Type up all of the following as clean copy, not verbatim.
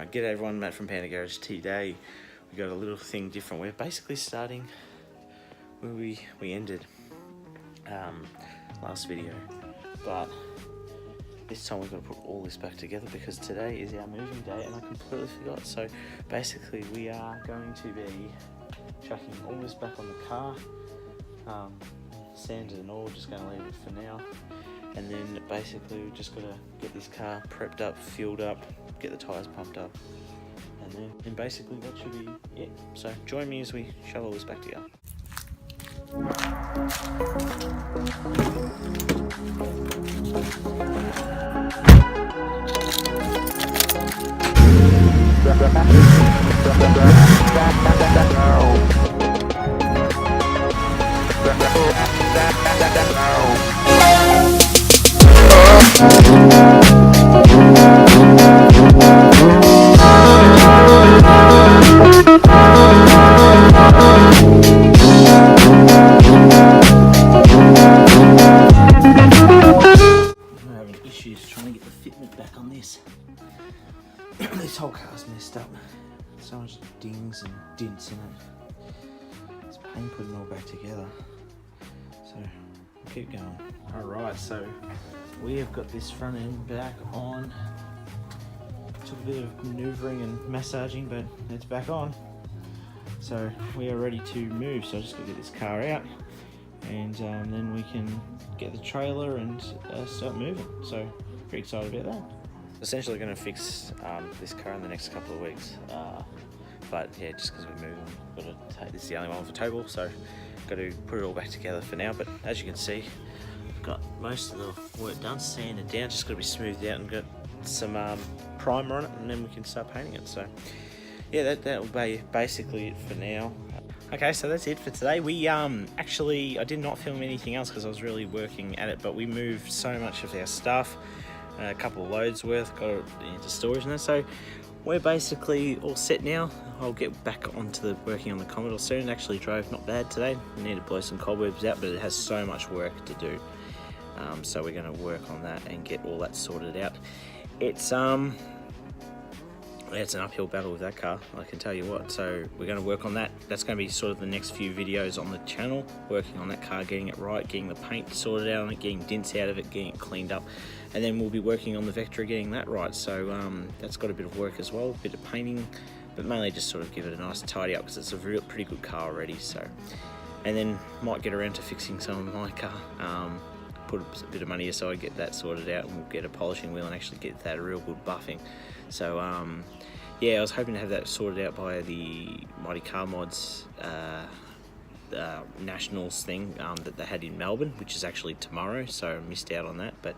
G'day everyone, Matt from Panda Garage. Today we got a little thing different. We're basically starting where we ended last video, but this time we've got to put all this back together because today is our moving day and I completely forgot. So basically we are going to be chucking all this back on the car, sand and all, just going to leave it for now. And then basically we've just got to get this car prepped up, fueled up, get the tyres pumped up, and then basically that should be it. So join me as we shove all this back together. Trying to get the fitment back on this. This whole car's messed up. So much dings and dents in it. It's pain putting it all back together. So we'll keep going. Alright, so we have got this front end back on. Took a bit of maneuvering and massaging, but it's back on. So we are ready to move. So I just got to get this car out, and then we can get the trailer and start moving. So pretty excited about that. Essentially going to fix this car in the next couple of weeks, but yeah, just because we're moving, got to take this is the only one with a towable, so got to put it all back together for now. But as you can see, I've got most of the work done, sanded down, just got to be smoothed out and got some primer on it, and then we can start painting it. So yeah, that will be basically it for now. Okay, so that's it for today. We actually, I did not film anything else because I was really working at it, but we moved so much of our stuff, a couple of loads worth, got it into storage and that. So we're basically all set now. I'll get back onto the working on the Commodore soon. It actually drove not bad today. We need to blow some cobwebs out, but it has so much work to do. So we're going to work on that and get all that sorted out. It's an uphill battle with that car, I can tell you what. So we're going to work on that. That's going to be sort of the next few videos on the channel, working on that car, getting it right, getting the paint sorted out on it, getting dents out of it, getting it cleaned up, and then we'll be working on the Vectra, getting that right. So that's got a bit of work as well, a bit of painting, but mainly just sort of give it a nice tidy up because it's a pretty good car already. So, and then might get around to fixing some of my car, put a bit of money aside, get that sorted out, and we'll get a polishing wheel and actually get that real good buffing. So yeah, I was hoping to have that sorted out by the Mighty Car Mods Nationals thing that they had in Melbourne, which is actually tomorrow, so I missed out on that. But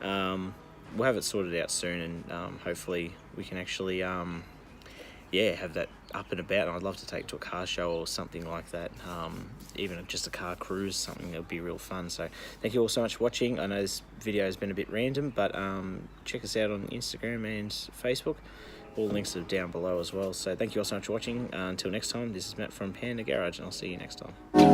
we'll have it sorted out soon, and hopefully we can actually yeah, have that up and about. And I'd love to take it to a car show or something like that, even just a car cruise, something that would be real fun. So thank you all so much for watching. I know this video has been a bit random, but check us out on Instagram and Facebook. All the links are down below as well. So thank you all so much for watching. Until next time, this is Matt from Panda Garage, and I'll see you next time.